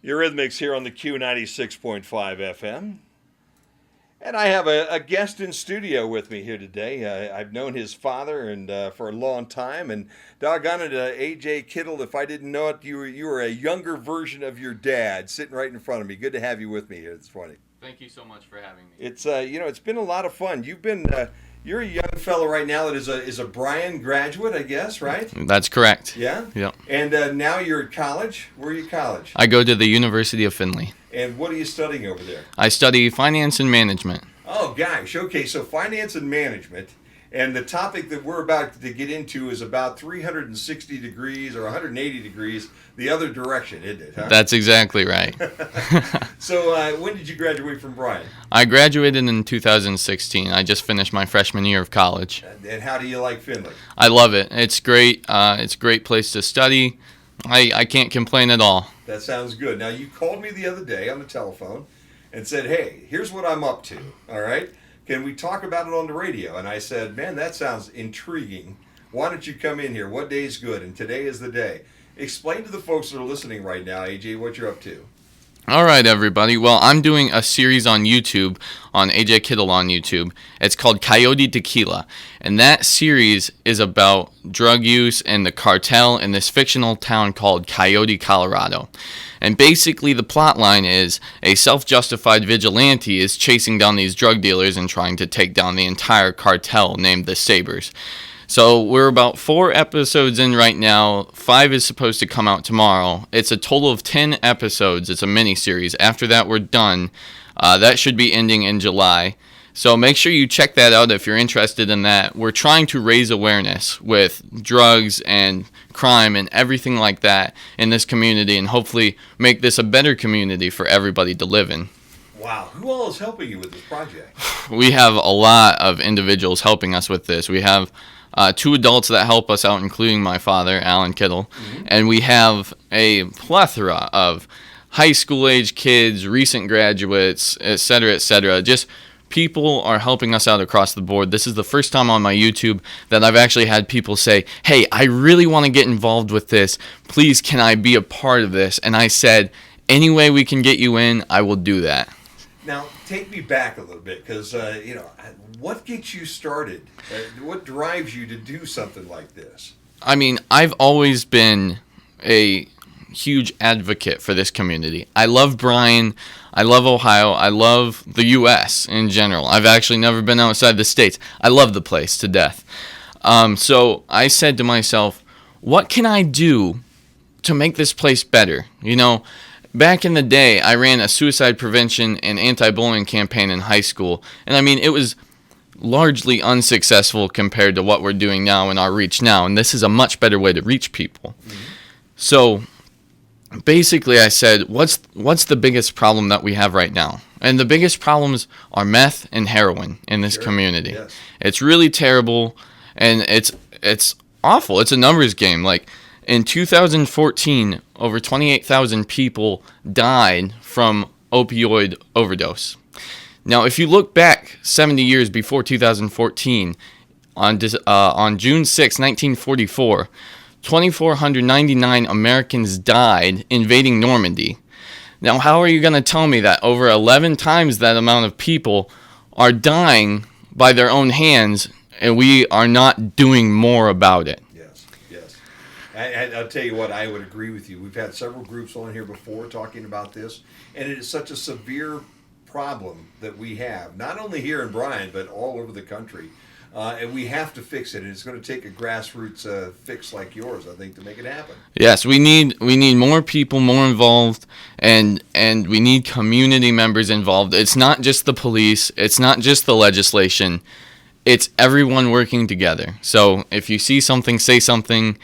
Eurythmics here on the Q96.5 FM. And I have a guest in studio with me here today. I've known his father and for a long time. And doggone it, A.J. Kittle, if I didn't know it, you were a younger version of your dad sitting right in front of me. Good to have you with me here this morning. Thank you so much for having me. It's it's been a lot of fun. You're a young fellow right now that is a Bryan graduate, I guess, right? That's correct. Yeah? Yeah. And now you're at college. Where are you at college? I go to the University of Findlay. And what are you studying over there? I study finance and management. Oh, gosh. Okay, so finance and management. And the topic that we're about to get into is about 360 degrees or 180 degrees the other direction, isn't it? Huh? That's exactly right. So when did you graduate from Bryan? I graduated in 2016. I just finished my freshman year of college. And how do you like Findlay? I love it. It's great. It's a great place to study. I can't complain at all. That sounds good. Now, you called me the other day on the telephone and said, hey, here's what I'm up to, all right? Can we talk about it on the radio? And I said, man, that sounds intriguing. Why don't you come in here? What day is good? And today is the day. Explain to the folks that are listening right now, AJ, what you're up to. All right, everybody. Well, I'm doing a series on YouTube, on AJ Kittle on YouTube. It's called Coyote Tequila. And that series is about drug use and the cartel in this fictional town called Coyote, Colorado. And basically the plot line is a self-justified vigilante is chasing down these drug dealers and trying to take down the entire cartel named the Sabres. So we're about 4 episodes in right now. 5 is supposed to come out tomorrow. It's a total of 10 episodes. It's a mini-series. After that, we're done. That should be ending in July. So make sure you check that out if you're interested in that. We're trying to raise awareness with drugs and crime and everything like that in this community and hopefully make this a better community for everybody to live in. Wow. Who all is helping you with this project? We have a lot of individuals helping us with this. We have 2 adults that help us out, including my father, Alan Kittle. Mm-hmm. And we have a plethora of high school age kids, recent graduates, et cetera, just people are helping us out across the board. This is the first time on my YouTube that I've actually had people say, hey, I really want to get involved with this. Please, can I be a part of this? And I said, any way we can get you in, I will do that. Now, take me back a little bit because, what gets you started? What drives you to do something like this? I mean, I've always been a huge advocate for this community. I love Bryan. I love Ohio. I love the U.S. in general. I've actually never been outside the States. I love the place to death. So I said to myself, what can I do to make this place better? You know, back in the day, I ran a suicide prevention and anti-bullying campaign in high school. And I mean, it was largely unsuccessful compared to what we're doing now and our reach now. And this is a much better way to reach people. Mm-hmm. So basically I said, what's the biggest problem that we have right now? And the biggest problems are meth and heroin in this community. Yes. It's really terrible, and it's awful. It's a numbers game. Like in 2014, over 28,000 people died from opioid overdose. Now, if you look back 70 years before 2014, on June 6, 1944, 2,499 Americans died invading Normandy. Now, how are you going to tell me that over 11 times that amount of people are dying by their own hands and we are not doing more about it? Yes. I'll tell you what, I would agree with you. We've had several groups on here before talking about this, and it is such a severe problem that we have, not only here in Bryan, but all over the country. And we have to fix it, and it's going to take a grassroots fix like yours, I think, to make it happen. Yes, we need more people, more involved, and we need community members involved. It's not just the police, it's not just the legislation, it's everyone working together. So if you see something, say something.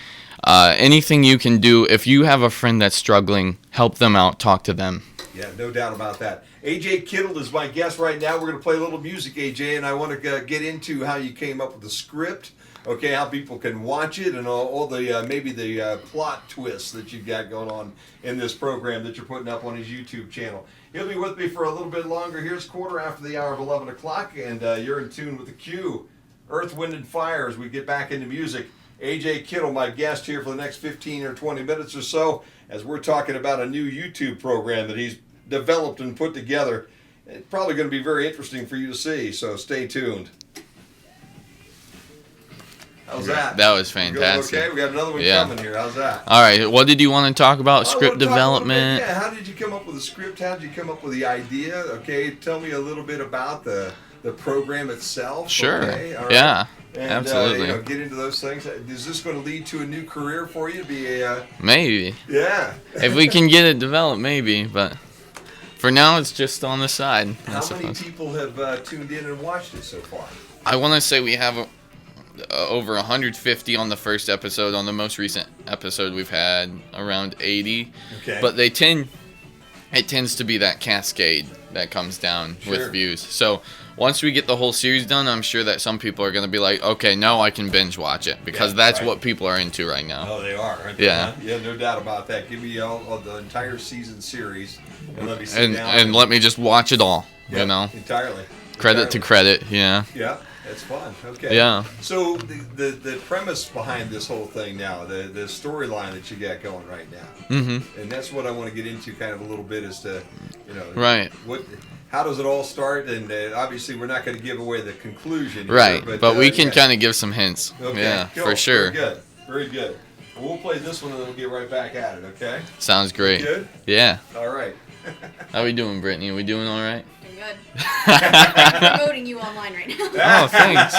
Anything you can do. If you have a friend that's struggling, help them out, talk to them. Yeah, no doubt about that. AJ Kittle is my guest right now. We're going to play a little music, AJ, and I want to get into how you came up with the script, okay, how people can watch it, and all the maybe the plot twists that you've got going on in this program that you're putting up on his YouTube channel. He'll be with me for a little bit longer. Here's quarter after the hour of 11 o'clock, and you're in tune with the Q, Earth, Wind, and Fire as we get back into music. AJ Kittle, my guest here for the next 15 or 20 minutes or so, as we're talking about a new YouTube program that he's developed and put together. It's probably going to be very interesting for you to see, so stay tuned. How's that? That was fantastic. Okay, we got another one coming here. How's that? All right, what did you want to talk about? Script development? Yeah, how did you come up with the script? How did you come up with the idea? Okay, tell me a little bit about the program itself. Sure. Okay? All right. Yeah, and, absolutely. Get into those things. Is this going to lead to a new career for you? Be a maybe. Yeah. If we can get it developed, maybe. But for now, it's just on the side. How many people have tuned in and watched it so far? I want to say we have over 150 on the first episode. On the most recent episode, we've had around 80. Okay. But it tends to be that cascade that comes down with views. So once we get the whole series done, I'm sure that some people are going to be like, okay, now I can binge watch it, because that's what people are into right now. Oh, they are, aren't they? Yeah. Yeah, no doubt about that. Give me all the entire season series and let me sit And, down. and let me just watch it all, you know? Entirely. Credit to credit, yeah. Yeah, that's fun. Okay. Yeah. So the premise behind this whole thing now, the storyline that you got going right now, and that's what I want to get into kind of a little bit as to, Right. How does it all start? And obviously we're not going to give away the conclusion here, Right, but we can yeah. kind of give some hints. Okay, Yeah, cool. for sure. Very good. Very good. Well, we'll play this one and then we'll get right back at it, okay? Sounds great. Good? Yeah. All right. How we doing, Brittany? Are we doing all right? Doing good. I'm promoting you online right now. Oh, thanks.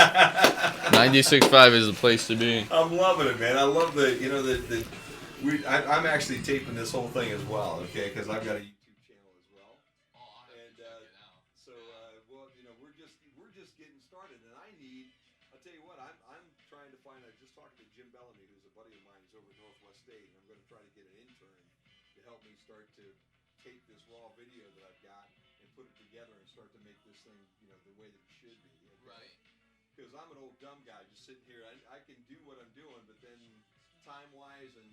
96.5 is the place to be. I'm loving it, man. I love I'm actually taping this whole thing as well, okay? Because I've got a YouTube channel as well. And so, we're just getting started, and I'll tell you what, I'm trying to find. I just talked to Jim Bellamy, who's a buddy of mine, who's over at Northwest State, and I'm going to try to get an intern to help me start to take this raw video that I've got and put it together and start to make this thing, the way that it should be. Right. Because I'm an old dumb guy just sitting here. I can do what I'm doing, but then time-wise and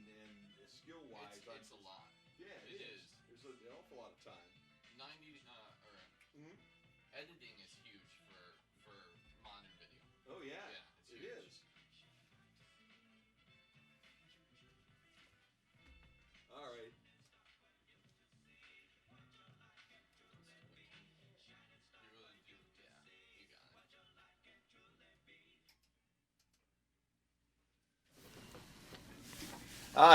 skill-wise, it's a lot. Yeah, it is. There's an awful lot of time. Editing is huge for modern video. Oh yeah, it's it huge. is. All right.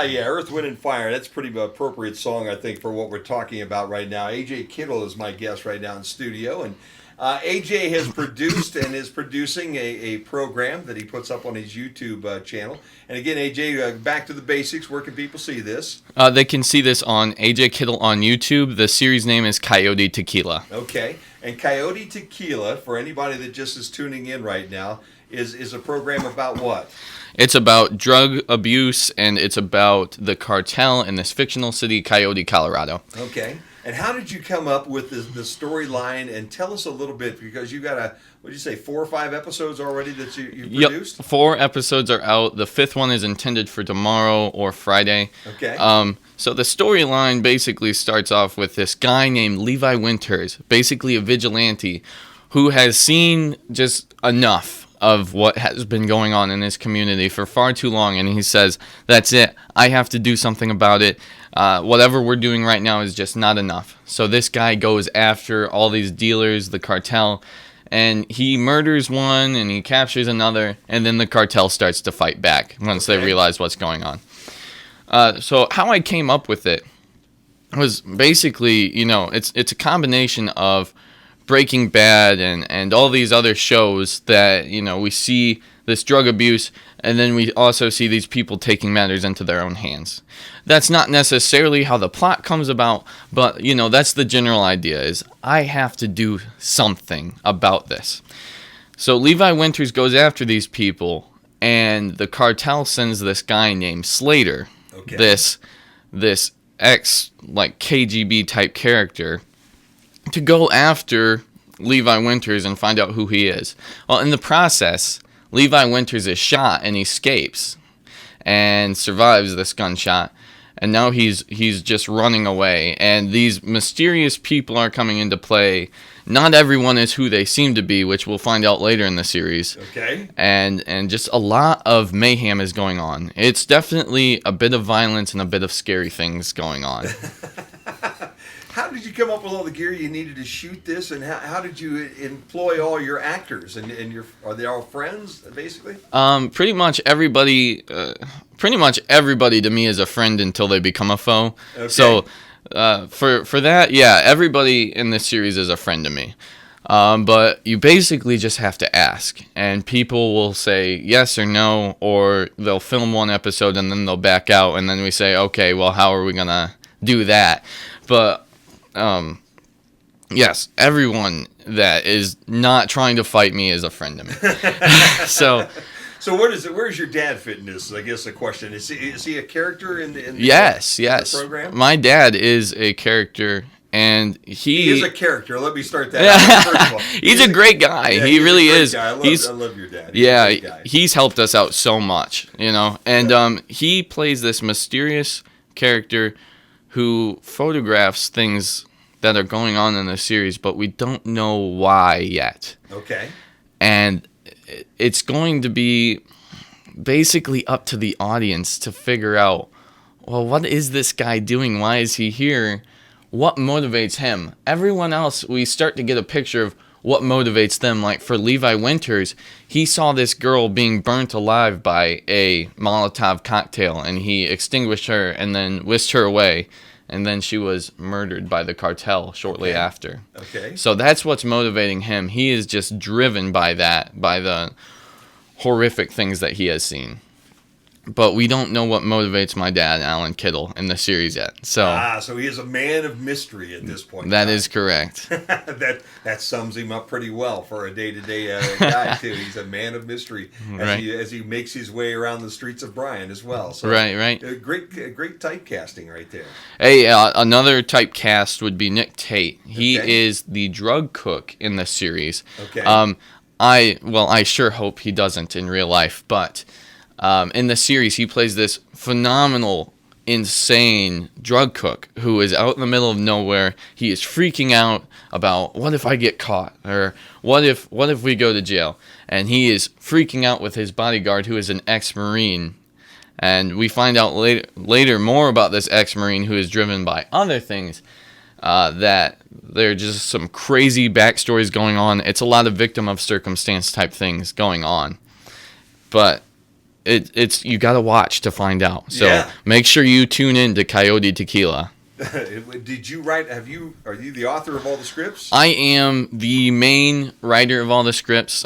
Yeah, Earth, Wind, and Fire. That's a pretty appropriate song, I think, for what we're talking about right now. AJ Kittle is my guest right now in studio, and AJ has produced and is producing a program that he puts up on his YouTube channel. And again, AJ, back to the basics. Where can people see this? They can see this on AJ Kittle on YouTube. The series name is Coyote Tequila. Okay, and Coyote Tequila, for anybody that just is tuning in right now, is a program about what? It's about drug abuse, and it's about the cartel in this fictional city, Coyote, Colorado. Okay. And how did you come up with the storyline? And tell us a little bit, because you got what did you say, 4 or 5 episodes already that you produced? Yep, 4 episodes are out. The 5th one is intended for tomorrow or Friday. Okay. So the storyline basically starts off with this guy named Levi Winters, basically a vigilante, who has seen just enough of what has been going on in this community for far too long, and he says, that's it, I have to do something about it. Whatever we're doing right now is just not enough. So this guy goes after all these dealers, the cartel, and he murders one and he captures another, and then the cartel starts to fight back once they realize what's going on. So how I came up with it was basically, it's a combination of Breaking Bad and all these other shows that, we see this drug abuse, and then we also see these people taking matters into their own hands. That's not necessarily how the plot comes about, but, that's the general idea, is I have to do something about this. So Levi Winters goes after these people, and the cartel sends this guy named Slater, this ex, KGB type character, to go after Levi Winters and find out who he is. Well, in the process, Levi Winters is shot and he escapes and survives this gunshot. and now he's just running away. And these mysterious people are coming into play. Not everyone is who they seem to be, which we'll find out later in the series. Okay. And just a lot of mayhem is going on. It's definitely a bit of violence and a bit of scary things going on. How did you come up with all the gear you needed to shoot this, and how did you employ all your actors and are they all friends basically? Pretty much everybody to me is a friend until they become a foe. Okay. So for that, yeah, everybody in this series is a friend to me. But you basically just have to ask, and people will say yes or no, or they'll film one episode and then they'll back out, and then we say, okay, well, how are we gonna do that? But yes, everyone that is not trying to fight me is a friend to me. So where's your dad fit in this? I guess the question is he a character in the yes, the program? My dad is a character, and he is a character. Let me start that out. First of all, he's a great guy. Yeah, he really is. I love your dad. Yeah, a great guy. he's helped us out so much, and he plays this mysterious character who photographs things that are going on in the series, but we don't know why yet. Okay. And it's going to be basically up to the audience to figure out, well, what is this guy doing? Why is he here? What motivates him? Everyone else, we start to get a picture of what motivates them. Like for Levi Winters, he saw this girl being burnt alive by a Molotov cocktail, and he extinguished her and then whisked her away, and then she was murdered by the cartel shortly after. Okay. So that's what's motivating him. He is just driven by that, by the horrific things that he has seen. But we don't know what motivates my dad, Alan Kittle, in the series yet. So so he is a man of mystery at this point. That is correct. that sums him up pretty well for a day-to-day guy too. He's a man of mystery as he makes his way around the streets of Bryan as well. So right. Great typecasting right there. Hey, another typecast would be Nick Tate. He Okay. is the drug cook in the series. Okay. I sure hope he doesn't in real life, but in the series, he plays this phenomenal, insane drug cook who is out in the middle of nowhere. He is freaking out about, what if I get caught, or what if we go to jail? And he is freaking out with his bodyguard, who is an ex-Marine. And we find out later more about this ex-Marine who is driven by other things. That there are just some crazy backstories going on. It's a lot of victim of circumstance type things going on, but it's you got to watch to find out. So make sure you tune in to Coyote Tequila. Did you write? Are you the author of all the scripts? I am the main writer of all the scripts.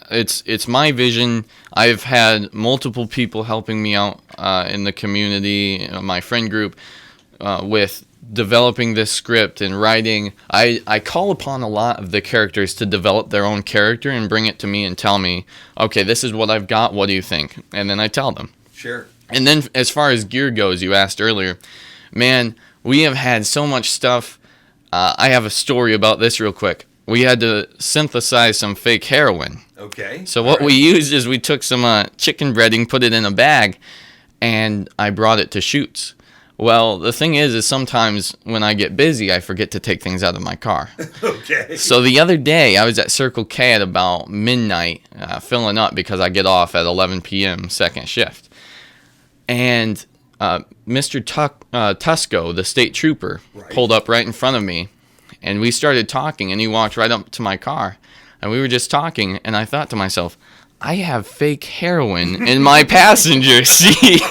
It's my vision. I've had multiple people helping me out in the community, my friend group, with developing this script and writing. I call upon a lot of the characters to develop their own character and bring it to me and tell me, okay, this is what I've got, what do you think? And then I tell them. Sure. And then as far as gear goes, you asked earlier, man, we have had so much stuff. I have a story about this real quick. We had to synthesize some fake heroin. Okay. So what we used is we took some chicken breading, put it in a bag, and I brought it to shoots. Well, the thing is sometimes when I get busy, I forget to take things out of my car. Okay. So the other day, I was at Circle K at about midnight, filling up because I get off at 11 p.m. second shift. And Mr. Tusco, the state trooper, pulled up right in front of me. And we started talking, and he walked right up to my car. And we were just talking, and I thought to myself, I have fake heroin in my passenger seat.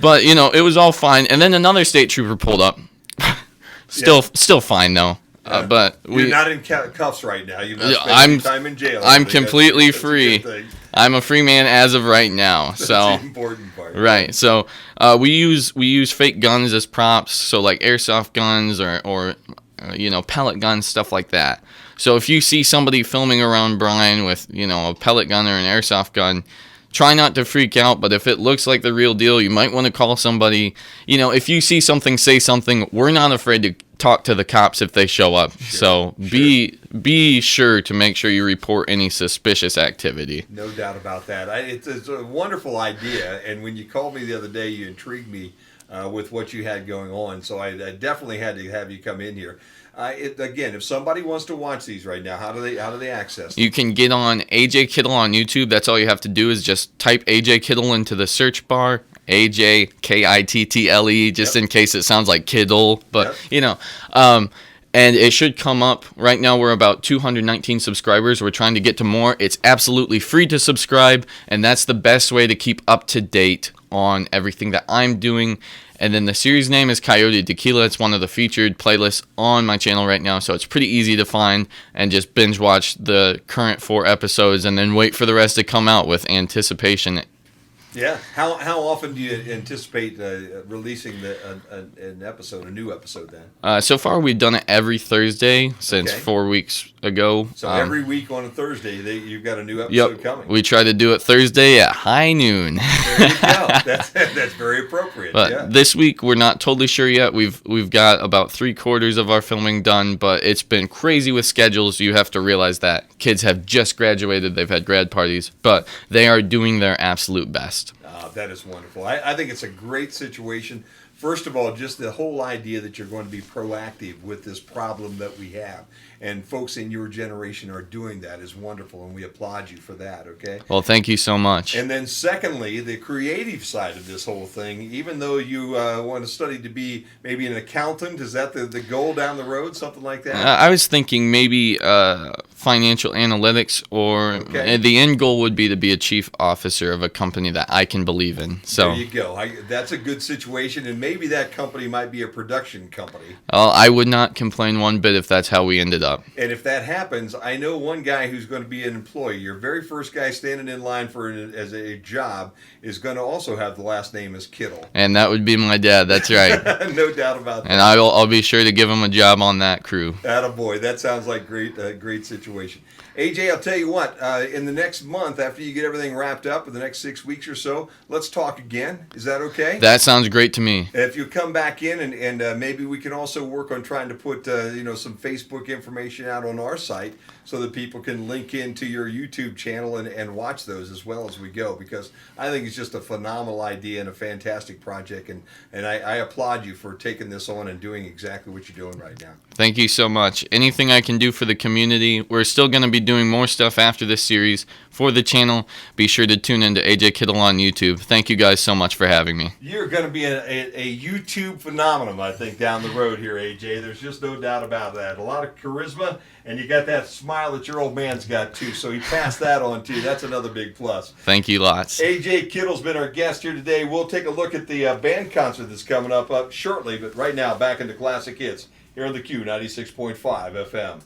But, it was all fine. And then another state trooper pulled up. Still fine, though. But you're not in cuffs right now. You've not spent any time in jail. I'm completely free. I'm a free man as of right now. That's so the important part. Right. So we use fake guns as props. So like airsoft guns or pellet guns, stuff like that. So if you see somebody filming around Bryan with a pellet gun or an airsoft gun, try not to freak out, but if it looks like the real deal, you might want to call somebody. If you see something, say something. We're not afraid to talk to the cops if they show up. Sure, so be sure to make sure you report any suspicious activity. No doubt about that. It's a wonderful idea, and when you called me the other day, you intrigued me with what you had going on. So I definitely had to have you come in here. Again, if somebody wants to watch these right now, how do they access them? You can get on AJ Kittle on YouTube. That's all you have to do is just type AJ Kittle into the search bar. AJ Kittle, just in case it sounds like Kittle, but and it should come up. Right now we're about 219 subscribers. We're trying to get to more. It's absolutely free to subscribe, and that's the best way to keep up to date on everything that I'm doing. And then the series name is Coyote Tequila. It's one of the featured playlists on my channel right now, so it's pretty easy to find, and just binge watch the current 4 episodes and then wait for the rest to come out with anticipation. Yeah. How often do you anticipate releasing an episode, a new episode then? So far, we've done it every Thursday since 4 weeks ago. So every week on a Thursday, you've got a new episode Yep. coming. We try to do it Thursday at high noon. There you go. That's very appropriate. But this week, we're not totally sure yet. We've got about 3/4 of our filming done, but it's been crazy with schedules. You have to realize that kids have just graduated. They've had grad parties, but they are doing their absolute best. That is wonderful. I think it's a great situation. First of all, just the whole idea that you're going to be proactive with this problem that we have. And folks in your generation are doing that is wonderful, and we applaud you for that, okay? Well, thank you so much. And then secondly, the creative side of this whole thing, even though you want to study to be maybe an accountant, is that the goal down the road, something like that? I was thinking maybe financial analytics, or the end goal would be to be a chief officer of a company that I can believe in. So there you go. That's a good situation, and maybe that company might be a production company. I would not complain one bit if that's how we ended up. And if that happens, I know one guy who's going to be an employee. Your very first guy standing in line as a job is going to also have the last name as Kittle. And that would be my dad. That's right. No doubt about that. And I'll be sure to give him a job on that crew. Attaboy. That sounds like great situation. AJ, I'll tell you what, in the next month, after you get everything wrapped up, in the next 6 weeks or so, let's talk again. Is that okay? That sounds great to me. If you come back in, and maybe we can also work on trying to put some Facebook information out on our site so that people can link into your YouTube channel and watch those as well as we go, because I think it's just a phenomenal idea and a fantastic project, and I applaud you for taking this on and doing exactly what you're doing right now. Thank you so much. Anything I can do for the community. We're still going to be doing more stuff after this series for the channel. Be sure to tune into AJ Kittle on YouTube. Thank you guys so much for having me. You're going to be a YouTube phenomenon, I think, down the road here, AJ. There's just no doubt about that. A lot of charisma, and you got that smile that your old man's got, too. So he passed that on, too. That's another big plus. Thank you lots. AJ Kittle's been our guest here today. We'll take a look at the band concert that's coming up shortly. But right now, back into Classic Hits here on the Q 96.5 FM.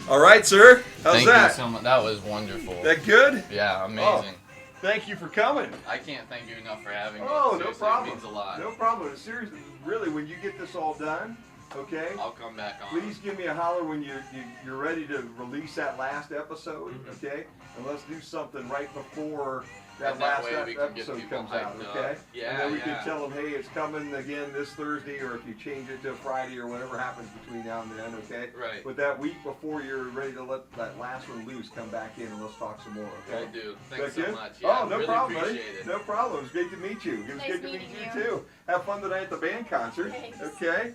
All right, sir. How's Thank that? you so much. That was wonderful. That good? Yeah, amazing. Oh, thank you for coming. I can't thank you enough for having me. Oh, Seriously, no problem. It means a lot. No problem. Seriously, really, when you get this all done, okay? I'll come back on. Please give me a holler when you're ready to release that last episode, okay? And let's do something right before that last episode comes out, okay? Yeah, and then we can tell them, hey, it's coming again this Thursday, or if you change it to Friday or whatever happens between now and then, okay? Right. But that week before you're ready to let that last one loose, come back in and let's talk some more, okay? Will do. Thanks that so good? much. Yeah, oh, no really problem, buddy. appreciate it. No problem. It's great to meet you. It was Nice great to meet meeting you, you. too. Have fun tonight at the band concert, Thanks. okay?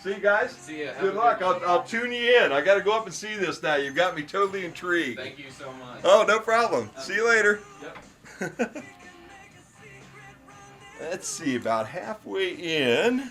See you guys. See ya. Have Good a luck. good I'll tune you in. I got to go up and see this now. You've got me totally intrigued. Thank you so much. Oh, no problem. See you later. Yep. Let's see, about halfway in.